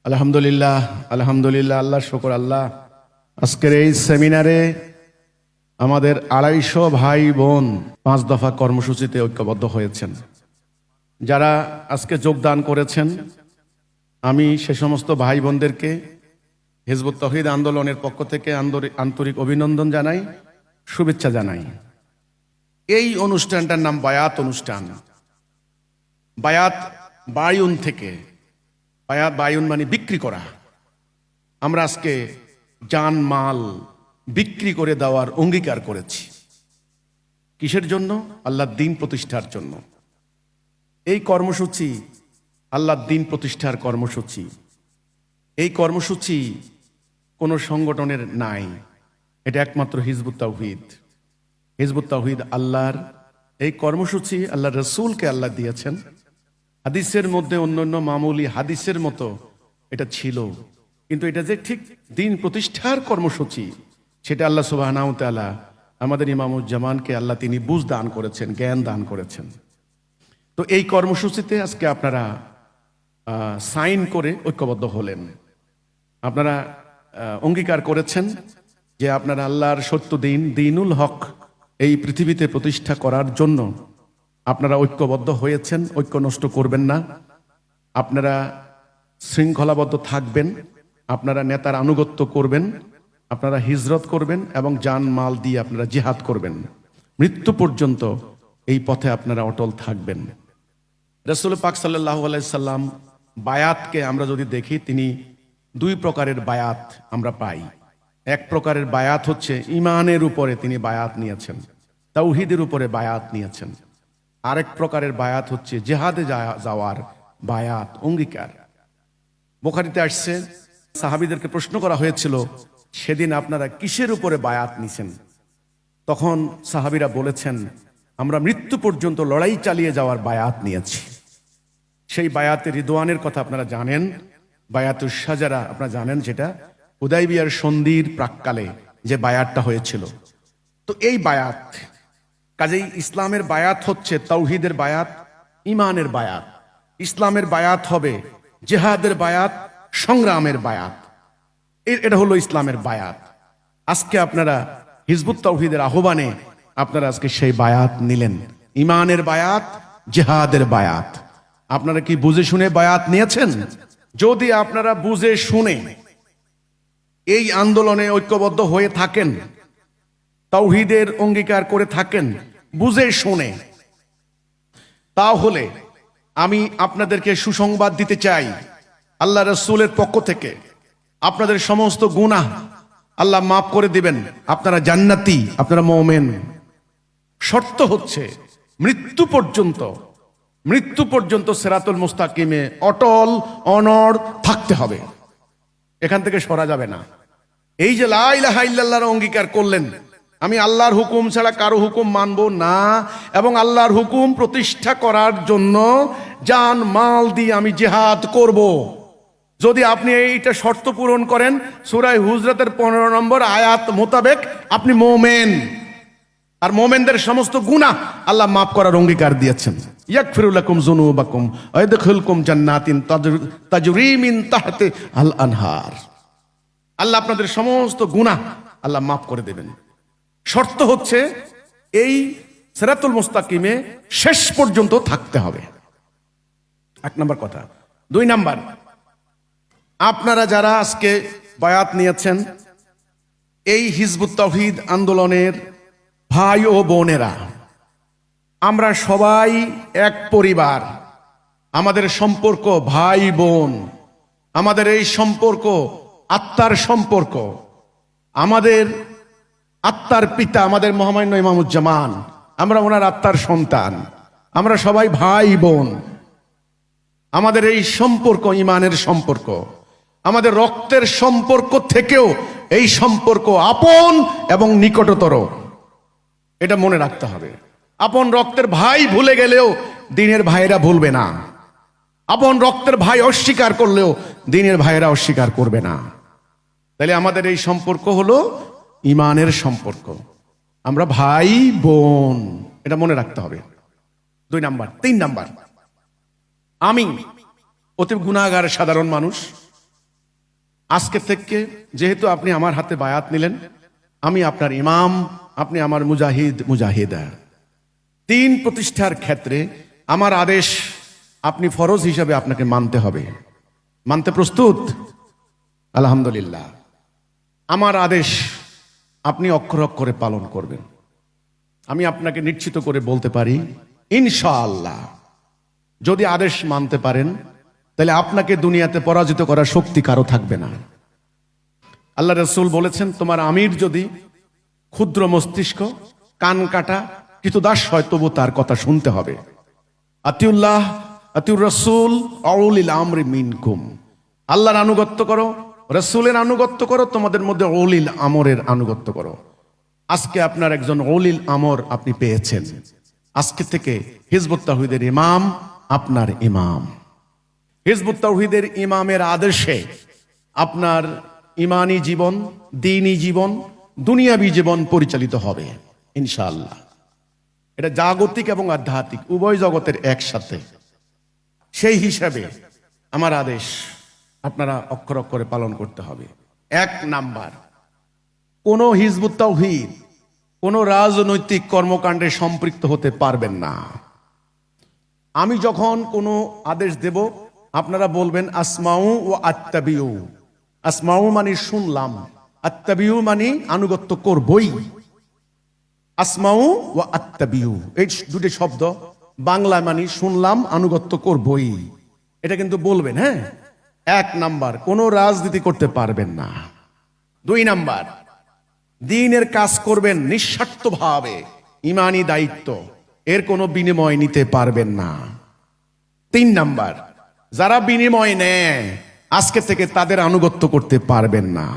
আলহামদুলিল্লাহ, আলহামদুলিল্লাহ, আল্লাহ শুকর। আল্লাহ আজকের এই সেমিনারে আমাদের ২৫০ ভাই বোন ৫ দফা কর্মসূচিতে ঐক্যবদ্ধ হয়েছেন। যারা আজকে যোগদান করেছেন, আমি সে সমস্ত ভাই বোনদেরকে হিজবুত তাওহীদ আন্দোলনের পক্ষ থেকে আন্তরিক অভিনন্দন জানাই, শুভেচ্ছা জানাই। এই অনুষ্ঠানটার নাম বায়াত অনুষ্ঠান। বায়াত বায়ুন থেকে, বায়াত বায়ুন মানে বিক্রি করা। আমরা আজকে জান মাল বিক্রি করে দেওয়ার অঙ্গীকার করেছি। কিসের জন্য? আল্লাহর দ্বীন প্রতিষ্ঠার জন্য। এই কর্মসূচি আল্লাহর দ্বীন প্রতিষ্ঠার কর্মসূচি। এই কর্মসূচি কোনো সংগঠনের নাই, এটা একমাত্র হিজবুত তাওহীদ। হিজবুত তাওহীদ আল্লাহর এই কর্মসূচি আল্লাহর রাসূলকে আল্লাহ দিয়েছেন। হাদিসের মধ্যে অন্যান্য মামুলি হাদিসের মতো এটা ছিল, কিন্তু এটা যে ঠিক দ্বীন প্রতিষ্ঠার কর্মসূচি, সেটা আল্লাহ সুবহানাহু ওয়া তাআলা আমাদের ইমামুজ্জামানকে আল্লাহ তিনি বুঝ দান করেছেন, জ্ঞান দান করেছেন। তো এই কর্মসূচিতে আজকে আপনারা সাইন করে ঐক্যবদ্ধ হলেন। আপনারা অঙ্গীকার করেছেন যে আপনারা আল্লাহর সত্য দ্বীন, দ্বীনুল হক এই পৃথিবীতে প্রতিষ্ঠা করার জন্য আপনারা ঐক্যবদ্ধ হয়েছেন। ঐক্য নষ্ট করবেন না, আপনারা শৃঙ্খলাবদ্ধ থাকবেন, আপনারা নেতার আনুগত্য করবেন, আপনারা হিজরত করবেন এবং জান মাল দিয়ে আপনারা জিহাদ করবেন। মৃত্যু পর্যন্ত এই পথে আপনারা অটল থাকবেন। রাসূল পাক সাল্লাল্লাহু আলাইহি সাল্লাম বায়াতকে আমরা যদি দেখি, তিনি দুই প্রকারের বায়াত আমরা পাই। এক প্রকারের বায়াত হচ্ছে ঈমানের উপরে তিনি বায়াত নিয়েছেন, তাওহীদের উপরে বায়াত নিয়েছেন। আরেক প্রকারের বায়াত হচ্ছে জিহাদে যাওয়ার বায়াত, অঙ্গীকার। বুখারীতে আসছে, সাহাবীদেরকে প্রশ্ন করা হয়েছিল, সেদিন আপনারা কিসের উপরে বায়াত নিছেন? তখন সাহাবীরা বলেছেন, আমরা মৃত্যু পর্যন্ত লড়াই চালিয়ে যাওয়ার বায়াত নিয়েছি। সেই বায়াতে রিদওয়ানের কথা আপনারা জানেন, বায়াতুশ শাজারা আপনারা জানেন, যেটা হুদায়বিয়ার সন্ধির প্রাক্কালে যে বায়াতটা হয়েছিল। তো এই বায়াত, কাজেই ইসলামের বায়াত হচ্ছে তাওহীদের বায়াত, ঈমানের বায়াত। ইসলামের বায়াত হবে জিহাদের বায়াত, সংগ্রামের বায়াত। এটা হলো ইসলামের বায়াত। আজকে আপনারা হিজবুত তাওহীদের আহ্বানে আপনারা আজকে সেই বায়াত নিলেন, ঈমানের বায়াত, জিহাদের বায়াত। আপনারা কি বুঝে শুনে বায়াত নিয়েছেন? যদি আপনারা বুঝে শুনে এই আন্দোলনে ঐক্যবদ্ধ হয়ে থাকেন, তাওহীদের অঙ্গীকার করে থাকেন বুঝে শুনে, তাহলে আমি আপনাদেরকে সুসংবাদ দিতে চাই, আল্লাহ রাসূলের পক্ষ থেকে আপনাদের সমস্ত গুনাহ আল্লাহ মাফ করে দিবেন। আপনারা জান্নাতি, আপনারা মুমিন। শর্ত হচ্ছে মৃত্যু পর্যন্ত সিরাতুল মুস্তাকিমে অটল অনড় থাকতে হবে, এখান থেকে সরা যাবে না। এই যে লা ইলাহা ইল্লাল্লাহর অঙ্গীকার করলেন, আমি আল্লাহর হুকুম ছাড়া কারো হুকুম মানব না, এবং আল্লাহর হুকুম প্রতিষ্ঠা করার জন্য জান মাল দিয়ে আমি জিহাদ করব। যদি আপনি এইটা শর্ত পূরণ করেন, সূরা হুজরাতের ১৫ নম্বর আয়াত মোতাবেক আপনি মুমিন। আর মুমিনদের সমস্ত গুনাহ আল্লাহ মাফ করার অঙ্গীকার দিয়েছেন। ইয়াগফিরু লাকুম যুনুবাকুম ওয়া ইয়াদখিলকুম জান্নাতিন তাজরি মিন তাহতিহাল আনহার। আল্লাহ আপনাদের সমস্ত গুনাহ আল্লাহ মাফ করে দেবেন। শর্ত হচ্ছে এই সিরাতুল মুস্তাকিমে শেষ পর্যন্ত থাকতে হবে, এক নম্বর কথা। দুই নাম্বার, আপনারা যারা আজকে বায়াত নিয়েছেন, এই হিজবুত তাওহীদ আন্দোলনের ভাই ও বোনেরা, আমরা সবাই এক পরিবার। আমাদের সম্পর্ক ভাই বোন, আমাদের এই সম্পর্ক আত্মার সম্পর্ক। আমাদের আত্মার পিতা আমাদের মহামান্য ইমামুজ্জামান, আমরা ওনার আত্মার সন্তান, আমরা সবাই ভাই বোন। আমাদের এই সম্পর্ক ঈমানের সম্পর্ক, আমাদের রক্তের সম্পর্ক থেকেও এই সম্পর্ক আপন এবং নিকটতর, এটা মনে রাখতে হবে। আপন রক্তের ভাই ভুলে গেলেও দ্বীনের ভাইয়েরা ভুলবে না, আপন রক্তের ভাই অস্বীকার করলেও দ্বীনের ভাইয়েরা অস্বীকার করবে না। তাহলে আমাদের এই সম্পর্ক হলো ঈমানের সম্পর্ক, আমরা ভাই বোন, এটা মনে রাখতে হবে। দুই নাম্বার। তিন নাম্বার, আমি অতি গুনাহগার সাধারণ মানুষ, আজকে থেকে যেহেতু আপনি আমার হাতে বায়াত নিলেন, আমি আপনার ইমাম, আপনি আমার মুজাহিদ মুজাহিদা। দিন প্রতিষ্ঠার ক্ষেত্রে আমার আদেশ আপনি ফরজ হিসাবে আপনাকে মানতে হবে। মানতে প্রস্তুত? আলহামদুলিল্লাহ। আমার আদেশ আপনি অক্ষর অক্ষরে পালন করবেন। আমি আপনাকে নিশ্চিত করে বলতে পারি, ইনশাআল্লাহ যদি আদেশ মানতে পারেন তাহলে আপনাকে দুনিয়াতে পরাজিত করার শক্তি কারো থাকবে না। আল্লাহ রাসূল বলেছেন, তোমার আমির যদি ক্ষুদ্র মস্তিষ্ক, কান কাটা কৃতদাস হয়, তবু তার কথা শুনতে হবে। আতিউল্লাহ আতিউর রাসূল আউলিল আমরি মিনকুম। আল্লাহর আনুগত্য করো, রাসূলের আনুগত্য করো, তোমাদের মধ্যে উলিল আমরের আনুগত্য করো। আজকে আপনার একজন উলিল আমর আপনি পেয়েছেন। আজকে থেকে হিজবুত তাওহীদের ইমাম আপনার ইমাম। হিজবুত তাওহীদের ইমামের আদর্শে আপনার ইমানি জীবন, দ্বীনি জীবন, দুনিয়াবী জীবন পরিচালিত হবে ইনশাআল্লাহ। এটা জাগতিক এবং আধ্যাত্মিক উভয় জগতের একসাথে। সেই হিসাবে আমার আদেশ আপনারা অক্ষর অক্ষরে পালন করতে হবে। 1 নাম্বার, কোন হিজবুত তাওহীদ কোন রাজনৈতিক কর্মকাণ্ডে সম্পৃক্ত হতে পারবেন না। আমি যখন কোনো আদেশ দেব আপনারা বলবেন আসমাউ ও আত্তাবিউ। আসমাউ মানে শুনলাম, আত্তাবিউ মানে আনুগত্য করবই। আসমাউ ও আত্তাবিউ এই দুটি শব্দ বাংলা মানে শুনলাম, আনুগত্য করবই। এটা কিন্তু বলবেন। হ্যাঁ, 1 নাম্বার, কোনো রাজনীতি করতে পারবেন না। 2 নাম্বার, দ্বীনের কাজ করবেন নিঃস্বার্থভাবে, ইমানি দায়িত্ব, এর কোনো বিনিময় নিতে পারবেন না। 3 নাম্বার, যারা বিনিময় নেয় আজকে থেকে তাদের আনুগত্য করতে পারবেন না।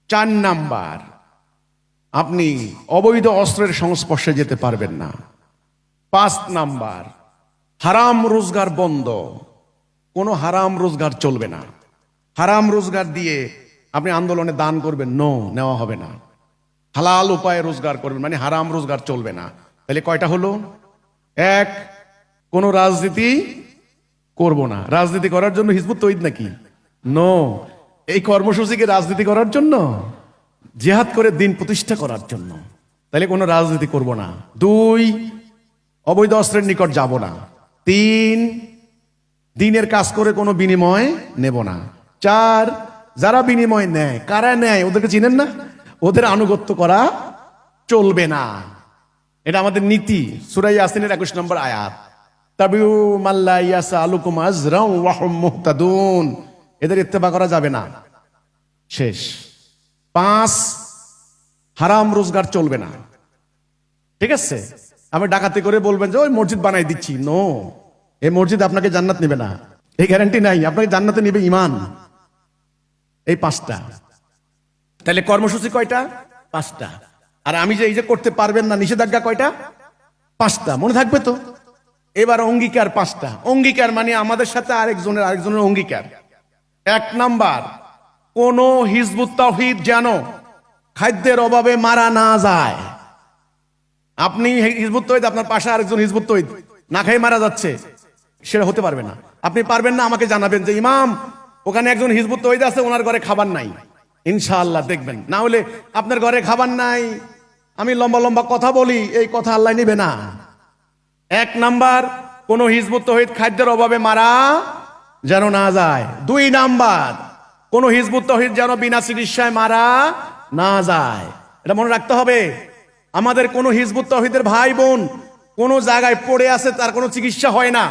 4 নাম্বার, আপনি অবৈধ অস্ত্রের সংস্পর্শে যেতে পারবেন না। 5 নাম্বার, হারাম রোজগার বন্ধ, কোনো হারাম রোজগার চলবে না। হারাম রোজগার দিয়ে আপনি আন্দোলনে দান করবেন, নেওয়া হবে না। হালাল উপায়ে রোজগার করবেন, মানে হারাম রোজগার চলবে না। তাহলে কয়টা হলো? 1, কোনো রাজনীতি করব না। রাজনীতি করার জন্য হিজবুত তাওহীদ নাকি? এই কর্মসূচিকে রাজনীতি করার জন্য, জিহাদ করে দিন প্রতিষ্ঠা করার জন্য। তাহলে কোনো রাজনীতি করব না। 2, অবৈধ অস্ত্রের নিকট যাব না। 3, দিনের কাজ করে কোনো বিনিময় নেব না। 4, যারা বিনিময় নেয়, কারা নেয় ওদেরকে চিনেন না, ওদের আনুগত্য করা চলবে না। এটা আমাদের নীতি। সূরা ইয়াসিনের 21 নম্বর আয়াত, তাবিউ মাল্লা ইয়াসআলুকুম আজরাও ওয়া হুম মুহতাদুন, এদের ইত্তেবা করা যাবে না। শেষ। 5, হারাম রোজগার চলবে না। ঠিক আছে? আমি ডাকাতি করে বলবেন যে ওই মসজিদ বানাই দিচ্ছি, এই মসজিদ আপনাকে জান্নাত নেবে না, এই গ্যারান্টি নাই। আপনাকে জান্নাতে নেবে ইমান। এই 5টা। তাহলে কর্মসূচি কয়টা? 5টা। আর আমি যে এই যে করতে পারবেন না, নিষেধাজ্ঞা কয়টা? 5টা। মনে থাকবে তো? এবার অঙ্গীকার 5টা। অঙ্গীকার মানে আমাদের সাথে আরেকজনের অঙ্গীকার। 1 নাম্বার, কোন হিজবুত তাওহীদ যেন খাদ্যের অভাবে মারা না যায়। আপনি হিজবুত তাওহীদ, আপনার পাশে আরেকজন হিজবুত তাওহীদ না খেয়ে মারা যাচ্ছে, সেটা হতে পারবে না। আপনি পারবেন না, আমাকে জানাবেন যে ইমাম ওখানে একজন হিজবুত তাওহীদ আছে, ওনার ঘরে খাবার নাই। ইনশাআল্লাহ দেখবেন। না হলে আপনার ঘরে খাবার নাই, আমি লম্বা লম্বা কথা বলি, এই কথা আল্লাহ নিবে না। 1 নাম্বার, কোন হিজবুত তাওহীদ খাদ্যের অভাবে মারা যেন না যায়। 2 নাম্বার, কোন হিজবুত তাওহীদ যেন বিনা চিকিৎসায় মারা না যায়। এটা মনে রাখতে হবে। আমাদের কোন হিজবুত তাওহীদের ভাই বোন কোন জায়গায় পড়ে আছে, তার কোনো চিকিৎসা হয় না,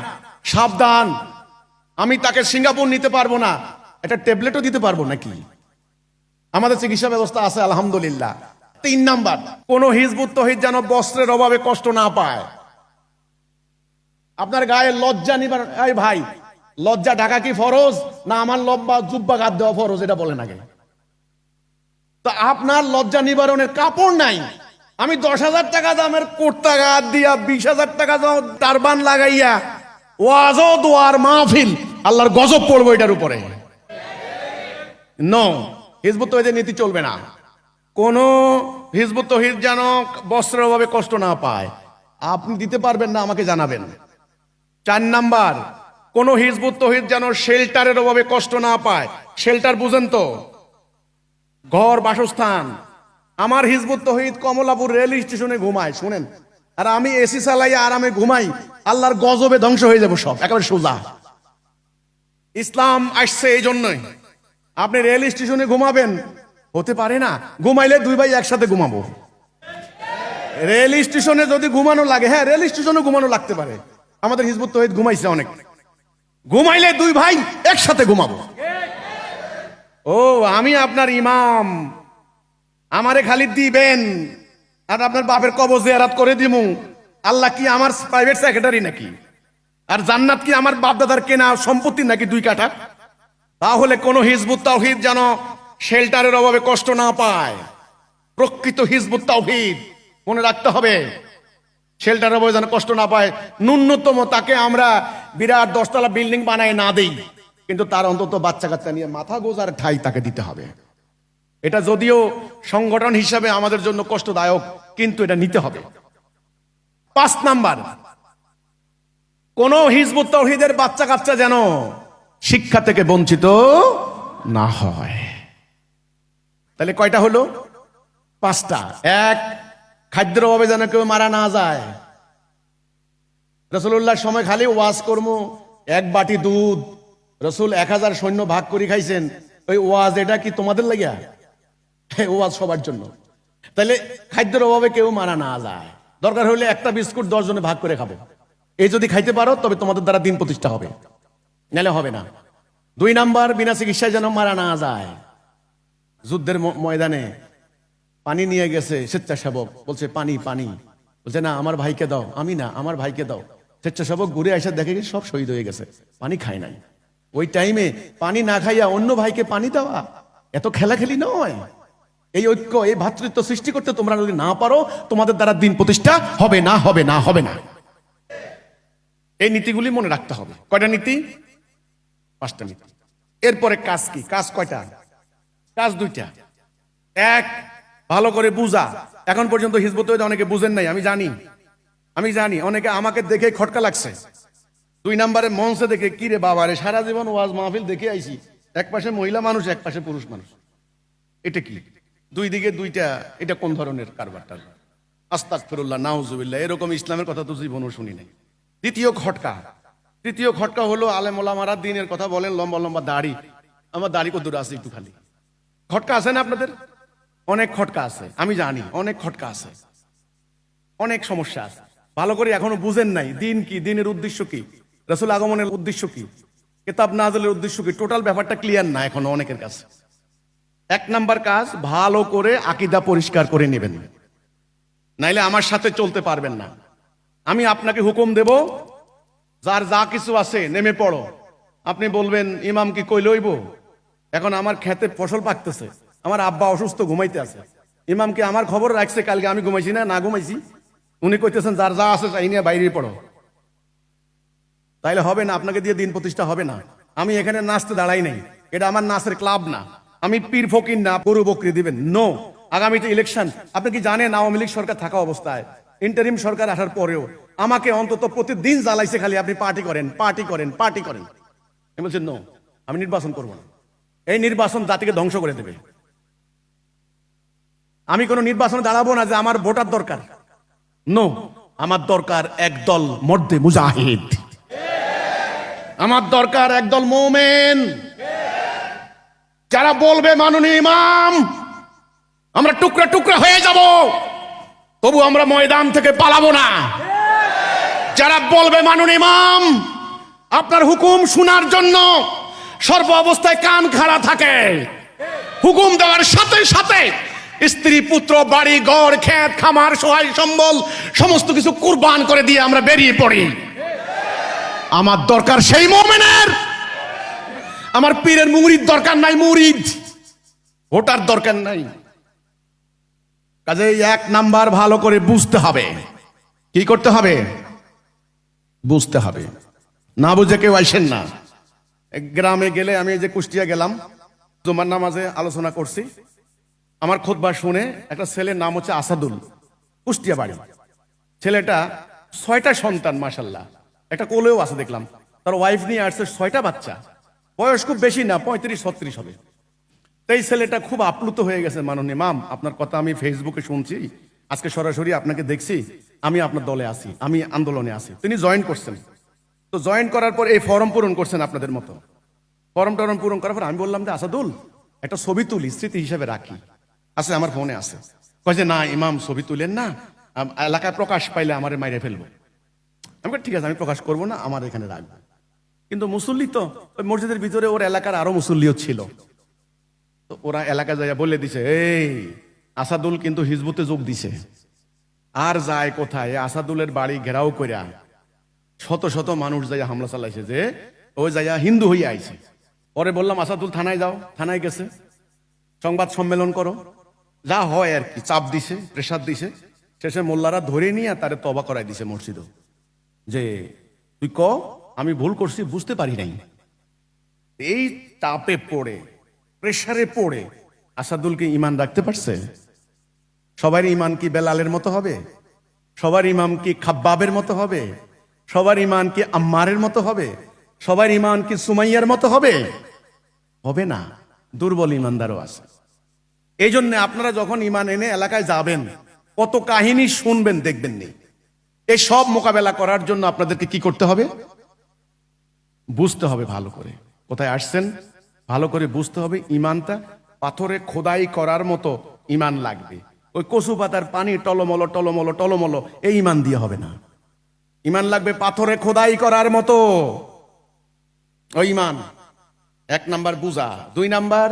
সাবধান। আমি তাকে সিঙ্গাপুর নিতে পারবো না, এটা ট্যাবলেটও দিতে পারবো নাকি? আমাদের চিকিৎসা ব্যবস্থা আছে আলহামদুলিল্লাহ। 3 নাম্বার, কোন হিজবুত তাওহীদ যেন বস্ত্রের অভাবে কষ্ট না পায়। আপনার গায়ে লজ্জা নিবার, এই ভাই লজ্জা ঢাকা কি ফরজ না আমার লম্বা জুব্বা গাদ দেওয়া ফরজ? এটা বলেন আগে। তো আপনার লজ্জা নিবারণের কাপড় নাই, আমি 10,000 টাকা দামের কুর্তা গাদ দিয়া 20,000 টাকা টারবান লাগাইয়া ওয়াজ ও দোয়ার মাহফিল, আল্লাহর গজব পড়বো এটার উপরে। হিজবুত তাওহীদের নীতি চলবে না। কোন হিজবুত তাওহীদ যেন বস্ত্রের অভাবে কষ্ট না পায়। আপনি দিতে পারবেন না, আমাকে জানাবেন। 4 নাম্বার, কোন হিজবুত তাওহীদ যেন শেল্টারের অভাবে কষ্ট না পায়। শেল্টার বুঝেন তো, ঘর বাসস্থান। আমার হিজবুত তৌহিদ কমলাপুর রেল স্টেশনে ঘুমায়, শুনেন, আর আমি এসি চালাই আরামে ঘুমাই, আল্লাহর গজবে ধ্বংস হয়ে যাবো সব, একেবারে সোজা। ইসলাম আসছে এই জন্যই। আপনি রেল স্টেশনে ঘুমাবেন, হতে পারে না, ঘুমাইলে দুই ভাই একসাথে ঘুমাবো। রেল স্টেশনে যদি ঘুমানো লাগে, হ্যাঁ রেল স্টেশনে ঘুমানো লাগতে পারে, আমাদের হিজবুত তৌহিদ ঘুমাইছে অনেক, ঘুমাইলে দুই ভাই একসাথে ঘুমাবো। ও আমি আপনার ইমাম, আমারে খালি দিবেন আর আপনার বাপের কবর জিয়ারত করে দিমু। আল্লাহ কি আমার প্রাইভেট সেক্রেটারি নাকি? আর জান্নাত কি আমার বাপদাদার কেনা সম্পত্তি নাকি 2 কাঠা? তাহলে কোন হিজবুত তাওহীদ যেন শেল্টারের অভাবে কষ্ট না পায়। প্রকৃত হিজবুত তাওহীদ মনে রাখতে হবে, শেল্টারের অভাবে যেন কষ্ট না পায়। ন্যূনতম তাকে আমরা বিরাট 10 তলা বিল্ডিং বানায় না দেই, কিন্তু তার অন্তত বাচ্চা কাচ্চা নিয়ে মাথা গোজার ঠাই তাকে দিতে হবে। এটা যদিও সংগঠন হিসাবে আমাদের জন্য কষ্টদায়ক, কিন্তু এটা নিতে হবে। 5 নাম্বার, কোন হিজবুত তাওহীদের বাচ্চা কাচ্চা যেন শিক্ষা থেকে বঞ্চিত না হয়। তাহলে কয়টা হলো? 5টা। 1, খাদ্যের অভাবে যেন কেউ মারা না যায়। রাসূলুল্লাহর সময় খালি ওয়াজ কর্ম, 1 বাটি দুধ, রাসূল 1000 সৈন্য ভাগ করে খাইছেন। ওই ওয়াজ এটা কি তোমাদের লাগিয়া? ওয়াজ সবার জন্য। তাহলে খাদ্যের অভাবে কেউ মারা না যায়, দরকার হলে একটা বিস্কুট 10 জনে ভাগ করে খাবে। এই যদি খাইতে পারো তবে তোমাদের দ্বারা দিন প্রতিষ্ঠা হবে, নাহলে হবে না। 2 নাম্বার, বিনা চিকিৎসায় যেন মারা না যায়। যুদ্ধের ময়দানে পানি নিয়ে গেছে স্বেচ্ছাসেবক, বলছে পানি পানি, বলছে না আমার ভাইকে দাও, আমি না আমার ভাইকে দাও। স্বেচ্ছাসেবক ঘুরে এসে দেখে গেছে সব শহীদ হয়ে গেছে, পানি খায় নাই। ওই টাইমে পানি না খাইয়া অন্য ভাইকে পানি দেওয়া এত খেলাখেলি নয়। এই ঐক্য, এই ভ্রাতৃত্ব সৃষ্টি করতে তোমরা যদি না পারো, তোমাদের দ্বারা দিন প্রতিষ্ঠা হবে না, হবে না, হবে না। এই নীতিগুলি মনে রাখতে হবে। কয়টা নীতি? 5টা নীতি। এরপরে কাজ কি? কাজ কয়টা? কাজ 2টা। 1, ভালো করে বুঝা। এখন পর্যন্ত হিজবুত তৌহীদ অনেকে বুঝেন নাই, আমি জানি অনেকে আমাকে দেখে খটকা লাগছে। 2 নাম্বারে মঞ্চে দেখে, কি রে বাবা রে, সারা জীবন ওয়াজ মাহফিল দেখে আইছি, এক পাশে মহিলা মানুষ এক পাশে পুরুষ মানুষ, এটা কি? 2 দিকে 2টা, এটা কোন ধরনের কারবারটা? আস্তাগফিরুল্লাহ, নাউজুবিল্লাহ, এরকম ইসলামের কথা তো জীবনও শুনি নাই। তৃতীয় খটকা হলো আলেম ওলামারা দ্বীনের কথা বলেন, লম্বা লম্বা দাড়ি, আমার দাড়ি কত দূর আছে একটু খালি। খটকা আছে না আপনাদের? অনেক খটকা আছে, আমি জানি অনেক খটকা আছে, অনেক সমস্যা আছে। ভালো করে এখনো বুঝেন নাই দিন কি, দিনের উদ্দেশ্য কি, রাসূল আগমনের উদ্দেশ্য কি, কিতাব নাযিলের উদ্দেশ্য কি, টোটাল ব্যাপারটা ক্লিয়ার না এখনো অনেকের কাছে। 1 নাম্বার কাজ, ভালো করে আকীদা পরিষ্কার করে নেবেন, নাইলে আমার সাথে চলতে পারবেন না। আমি আপনাকে হুকুম দেব, যার যা কিছু আছে নেমে পড়ো। আপনি বলবেন ইমাম কি কই লইব? এখন আমার খেতে ফসল পাকতেছে, আমার আব্বা অসুস্থ ঘুমাইতে আছে, ইমাম কি আমার খবর রাখছে কালকে আমি ঘুমাইছি না ঘুমাইছি? উনি কইতেছেন যার যা আছে তাই নিয়ে বাইরে পড়ো। তাইলে হবে না, আপনাকে দিয়ে দিন প্রতিষ্ঠা হবে না। আমি এখানে নাচতে দাঁড়াই নাই, এটা আমার নাচের ক্লাব না, আমি পীর ফকির না গরু বকরি দিবেন, নো। আগামীতে ইলেকশন, আপনি কি জানেন আওয়ামী লীগ সরকার থাকা অবস্থায়, ইন্টারিম সরকার আসার পরেও আমাকে অন্তত প্রতিদিন জ্বালাইছে খালি আপনি পার্টি করেন, পার্টি করেন, পার্টি করেন। আমি বলছি নো, আমি নির্বাচন করব না। এই নির্বাচন জাতিকে ধ্বংস করে দেবে। আমি কোন নির্বাচনে দাঁড়াবো না যে আমার ভোটার দরকার, নো। আমার দরকার একদল মর্দে মুজাহিদ, আমার দরকার একদল মোমেন, যারা বলবে মাননীয় ইমাম আমরা টুকরা টুকরা হয়ে যাব, তবু আমরা ময়দান থেকে পালাবো না। যারা বলবে মাননীয় ইমাম আপনার হুকুম শোনার জন্য সর্ব অবস্থায় কান খাড়া থাকে, হুকুম দেওয়ার সাথে সাথে স্ত্রী পুত্র বাড়ি ঘর ক্ষেত খামার সহায় সম্বল সমস্ত কিছু কুরবান করে দিয়ে আমরা বেরিয়ে পড়ি। আমার দরকার সেই মুমিনের, আমার পীরের মুরিদ দরকার নাই, মুরিদ ভোটার দরকার নাই। কাজে 1 নাম্বার ভালো করে বুঝতে হবে। কি করতে হবে? বুঝতে হবে। না বুঝে কেউ আসেন না। গ্রামে গেলে, আমি এই যে কুষ্টিয়া গেলাম, জুমার নামাজে আলোচনা করছি, আমার খুতবা শুনে একটা ছেলের নাম হচ্ছে আসাদুল, কুষ্টিয়া বাড়ি। ছেলেটা 6টা সন্তান, মাশাআল্লাহ, একটা কোলেও আছে দেখলাম, তার ওয়াইফ নিয়ে আসছে 6টা বাচ্চা। বয়স খুব বেশি না, 35-36 হবে। তো এই ছেলেটা খুব আপ্লুত হয়ে গেছে, মাননীয় ইমাম আপনার কথা আমি ফেসবুকে শুনছি, আজকে সরাসরি আপনাকে দেখছি, আমি আপনার দলে আছি, আমি আন্দোলনে আছি। তিনি জয়েন করছেন। তো জয়েন করার পর এই ফর্ম পূরণ করছেন আপনাদের মতো। ফর্ম টরম পূরণ করার পর আমি বললাম যে আসাদুল একটা ছবি তুলি, স্মৃতি হিসেবে রাখি। আছে, আমার ফোনে আছে। কয় যে না ইমাম ছবি তুলেন না, এলাকায় প্রকাশ পাইলে আমারে মাইরে ফেলবো। আমি বলি, ঠিক আছে আমি প্রকাশ করবো না, আমার এখানে রাখবো। কিন্তু মুসল্লি তো ওই মসজিদের ভিতরে ওর এলাকার আরো মুসল্লিও ছিল। তো ওরা এলাকা যাইয়া বলে দিছে, এই আসাদুল কিন্তু হিজবুতে যোগ দিছে। আর যায় কোথায়, আসাদুলের বাড়ি ঘেরাও কইরা শত শত মানুষ যাইয়া হামলা চালাইছে, যে ওই যাইয়া হিন্দু হইয়া আইছে। পরে বললাম আসাদুল থানায় যাও, থানায় গেছে, সংবাদ সম্মেলন করো, যা হয় আর কি, চাপ দিছে, প্রেসার দিছে। শেষে মোল্লারা ধরে নিয়ে তারে তবা করাই দিছে মসজিদ, যে তুই ক আমি ভুল করছি, বুঝতে পারি নাই। এই চাপে পড়ে, প্রেসারে পড়ে আসাদুলকে ইমান রাখতে পারছে? সবার ইমান কি বেলালের মতো হবে? সবার ইমাম কি খাব্বাবের মতো হবে? সবার ইমান কি আম্মারের মতো হবে? সবার ইমান কি সুমাইয়ার মতো হবে? হবে না, দুর্বল ইমানদারও আছে। এই জন্য আপনারা যখন ইমান এনে এলাকায় যাবেন, কত কাহিনী শুনবেন দেখবেন নি। এই সব মোকাবেলা করার জন্য আপনাদেরকে কি করতে হবে? বুঝতে হবে ভালো করে কোথায় আসছেন, ভালো করে বুঝতে হবে। ইমানটা পাথরে খোদাই করার মতো ইমান লাগবে। ওই কচু পাতার পানি টলমলো টলমলো টলমলো এই ইমান দিয়ে হবে না। ইমান লাগবে পাথরে খোদাই করার মতো ওই ইমান। 1 নাম্বার বুঝা, 2 নাম্বার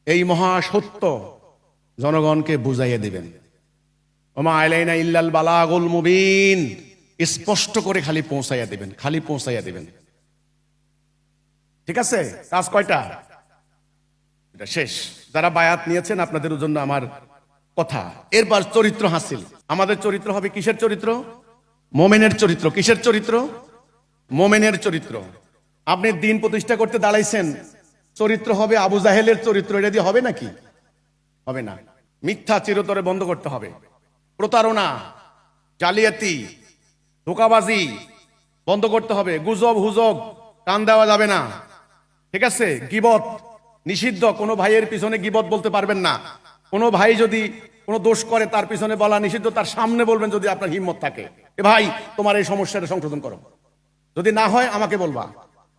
এই মহা সত্য জনগণকে বুঝাইয়ে দিবেন। ওমা আলাইনা ইল্লাল বালাগুল মুবিন, স্পষ্ট করে খালি পৌঁছাইয়া দিবেন, খালি পৌঁছাইয়া দিবেন। ঠিক আছে, কাজ কয়টা? এটা শেষ। যারা বায়াত নিয়েছেন আপনাদের জন্য আমার কথা। এরপর চরিত্র হাসিল। আমাদের চরিত্র হবে কিসের চরিত্র? মোমেনের চরিত্র। কিসের চরিত্র? মোমেনের চরিত্র। আপনি দিন প্রতিষ্ঠা করতে দাঁড়াইছেন, চরিত্র হবে আবু জাহেলের চরিত্র। এটা দিয়ে হবে নাকি? হবে না। মিথ্যা চিরতরে বন্ধ করতে হবে। প্রতারণা, জালিয়াতি, ধোঁকাবাজি বন্ধ করতে হবে। গুজব হুজব কান দেওয়া যাবে না। ঠিক আছে, গীবত নিষিদ্ধ। কোনো ভাইয়ের পিছনে গীবত বলতে পারবেন না। কোনো ভাই যদি কোনো দোষ করে তার পিছনে বলা নিষিদ্ধ, তার সামনে বলবেন যদি আপনার হিম্মত থাকে, এ ভাই তোমার এই সমস্যাটা সংশোধন করো। যদি না হয় আমাকে বলবা,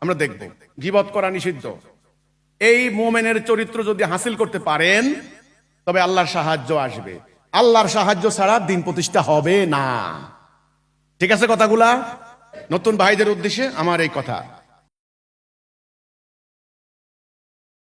আমরা দেখব। গীবত করা নিষিদ্ধ। এই মোমেনের চরিত্র যদি হাসিল করতে পারেন তবে আল্লাহর সাহায্য আসবে। আল্লাহর সাহায্য ছাড়া দিন প্রতিষ্ঠা হবে না। ঠিক আছে কথাগুলা? নতুন ভাইদের উদ্দেশ্যে আমার এই কথা।